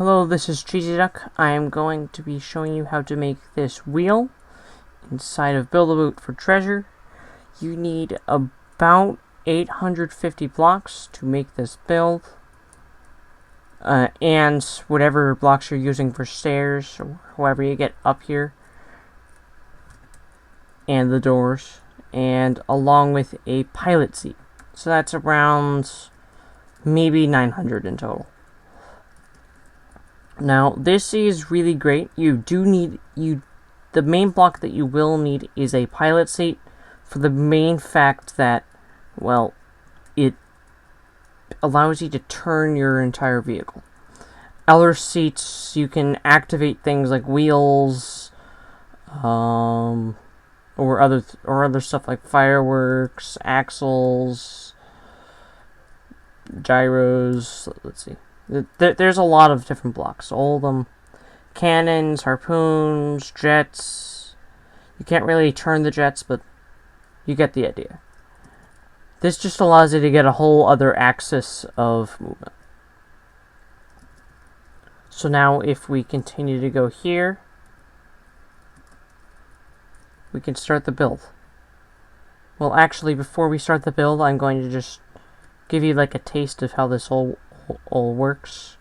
Hello, this is Cheesy Duck. I am going to be showing you how to make this wheel inside of Build-A-Boot for Treasure. You need about 850 blocks to make this build, and whatever blocks you're using for stairs or however you get up here, and the doors, and along with a pilot seat. So that's around maybe 900 in total. Now, this is really great. You do need, the main block that you will need is a pilot seat, for the main fact that, well, it allows you to turn your entire vehicle. Other seats, you can activate things like wheels, or other stuff like fireworks, axles, gyros. Let's see. There's a lot of different blocks. All of them. Cannons, harpoons, jets. You can't really turn the jets, but you get the idea. This just allows you to get a whole other axis of movement. So now if we continue to go here, we can start the build. Well, actually, before we start the build, I'm going to just give you like a taste of how this all works.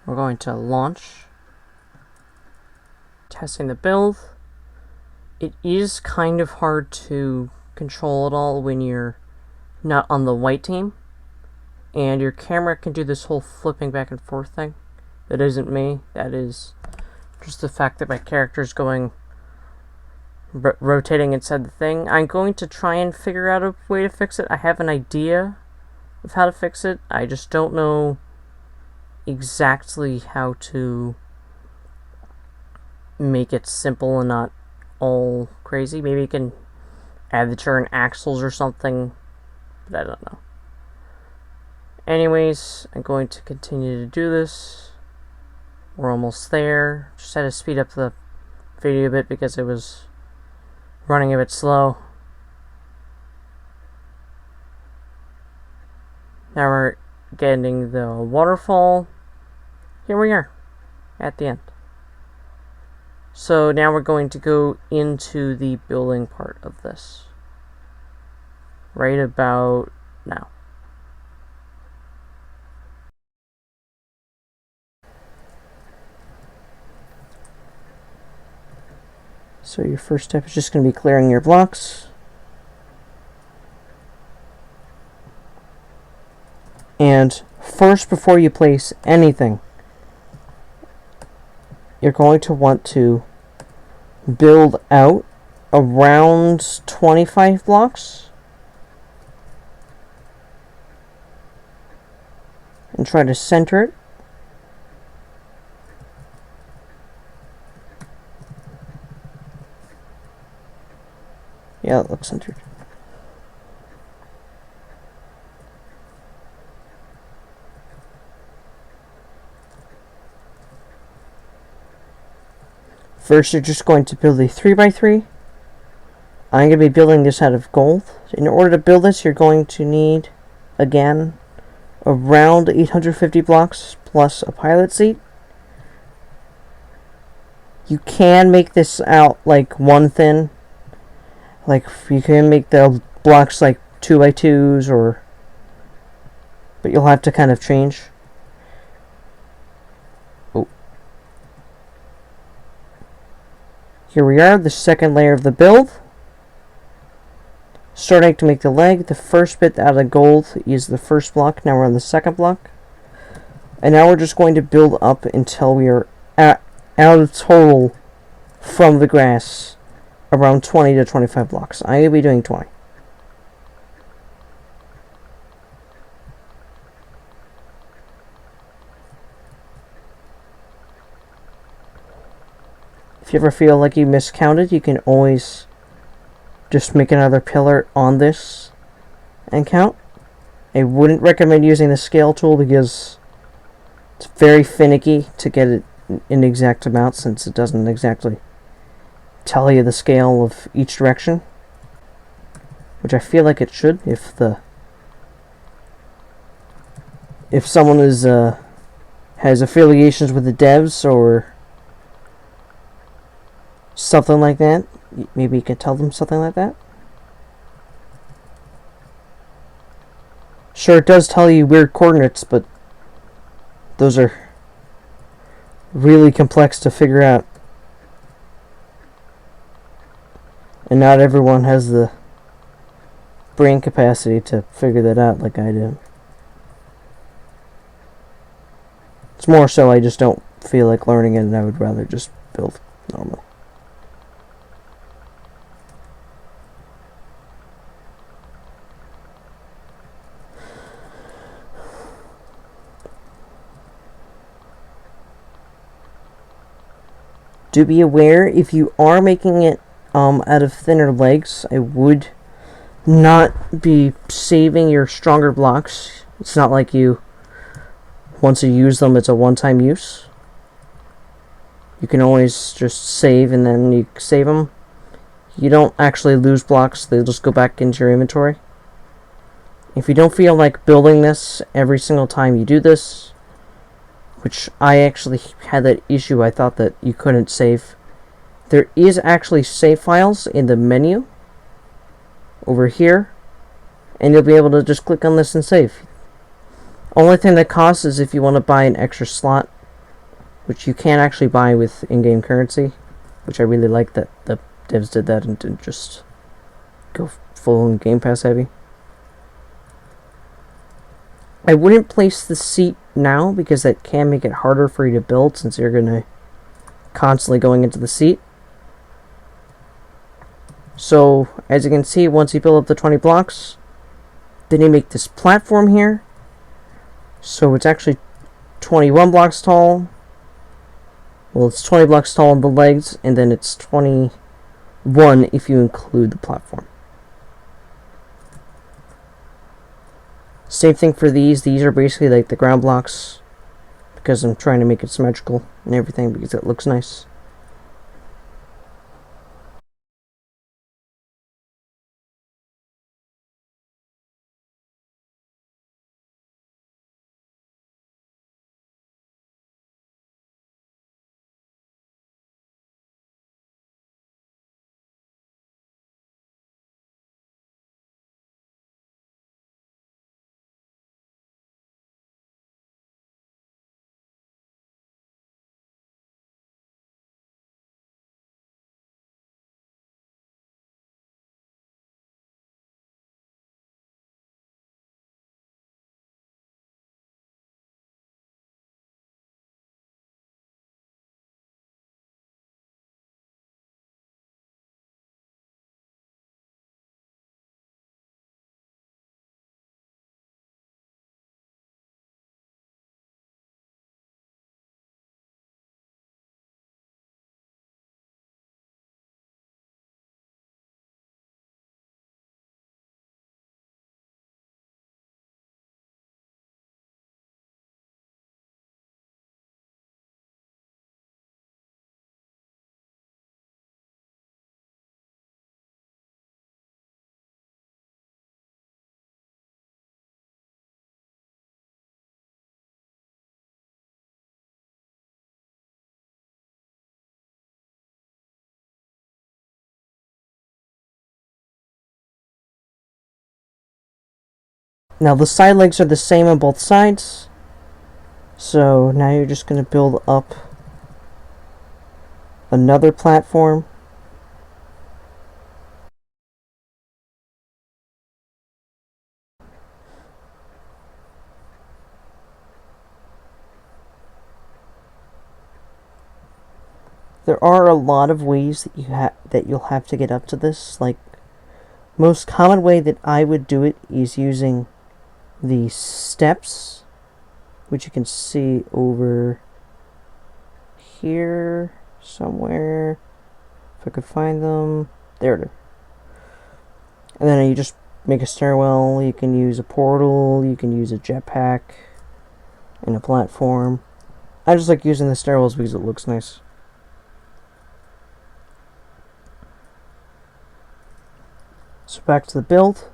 We're going to launch. Testing the build. It is kind of hard to control it all when you're not on the white team, and your camera can do this whole flipping back and forth thing. That isn't me. That is just the fact that my character is going rotating inside the thing. I'm going to try and figure out a way to fix it. I have an idea of how to fix it. I just don't know exactly how to make it simple and not all crazy. Maybe you can add the turn axles or something, but I don't know. Anyways, I'm going to continue to do this. We're almost there. Just had to speed up the video a bit because it was running a bit slow. Now we're getting the waterfall. Here we are at the end. So now we're going to go into the building part of this right about now. So your first step is just going to be clearing your blocks. And first, before you place anything, you're going to want to build out around 25 blocks. And try to center it. Yeah, it looks centered. First, you're just going to build a 3x3. I'm going to be building this out of gold. In order to build this, you're going to need, again, around 850 blocks plus a pilot seat. You can make this out like one thin. Like, you can make the blocks like 2x2s, but you'll have to kind of change. Oh. Here we are, the second layer of the build. Starting to make the leg. The first bit out of gold is the first block. Now we're on the second block. And now we're just going to build up until we are out of total from the grass around 20 to 25 blocks. I'm going to be doing 20. If you ever feel like you miscounted, you can always just make another pillar on this and count. I wouldn't recommend using the scale tool because it's very finicky to get it in exact amount, since it doesn't exactly tell you the scale of each direction, which I feel like it should if the if someone is has affiliations with the devs or something like that, maybe you can tell them something like that. Sure, it does tell you weird coordinates, but those are really complex to figure out. And not everyone has the brain capacity to figure that out like I do. It's more so I just don't feel like learning it, and I would rather just build normal. Do be aware, if you are making it out of thinner legs, I would not be saving your stronger blocks. It's not like you, once you use them, it's a one-time use. You can always just save and then you save them. You don't actually lose blocks, they just go back into your inventory. If you don't feel like building this every single time you do this, which I actually had that issue, I thought that you couldn't save. There is actually save files in the menu over here, and you'll be able to just click on this and save. Only thing that costs is if you want to buy an extra slot, which you can actually buy with in-game currency, which I really like that the devs did that and didn't just go full Game Pass heavy. I wouldn't place the seat now because that can make it harder for you to build since you're going to constantly going into the seat. So, as you can see, once you build up the 20 blocks, then you make this platform here. So it's actually 21 blocks tall. Well, it's 20 blocks tall on the legs, and then it's 21 if you include the platform. Same thing for these. These are basically like the ground blocks because I'm trying to make it symmetrical and everything because it looks nice. Now the side legs are the same on both sides. So now you're just going to build up another platform. There are a lot of ways that you'll have to get up to this. Like, most common way that I would do it is using the steps, which you can see over here somewhere. If I could find them. There it is. And then you just make a stairwell. You can use a portal. You can use a jetpack and a platform. I just like using the stairwells because it looks nice. So back to the build.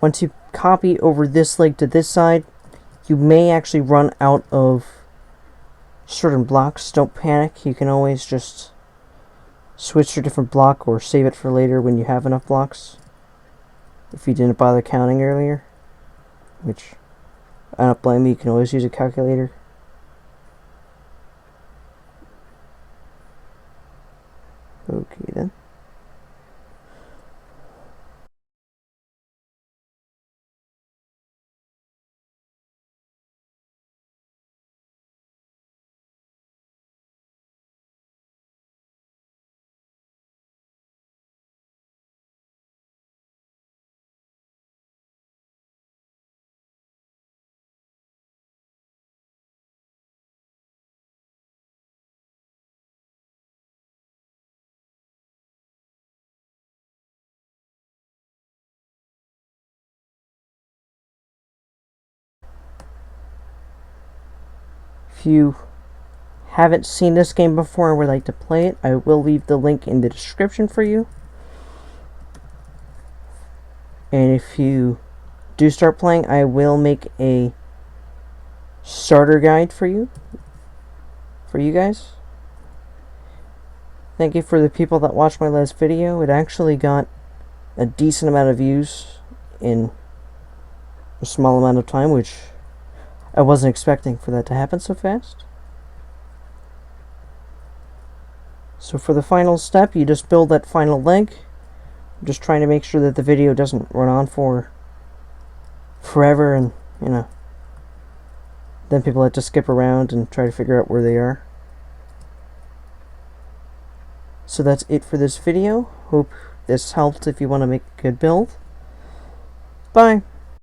Once you copy over this leg to this side, you may actually run out of certain blocks. Don't panic. You can always just switch to a different block or save it for later when you have enough blocks. If you didn't bother counting earlier, which I don't blame you, you can always use a calculator. Okay then. If you haven't seen this game before and would like to play it, I will leave the link in the description for you. And if you do start playing, I will make a starter guide for you guys. Thank you for the people that watched my last video. It actually got a decent amount of views in a small amount of time, which I wasn't expecting for that to happen so fast. So for the final step, you just build that final leg. I'm just trying to make sure that the video doesn't run on for forever, and then people have to skip around and try to figure out where they are. So that's it for this video. Hope this helped if you want to make a good build. Bye!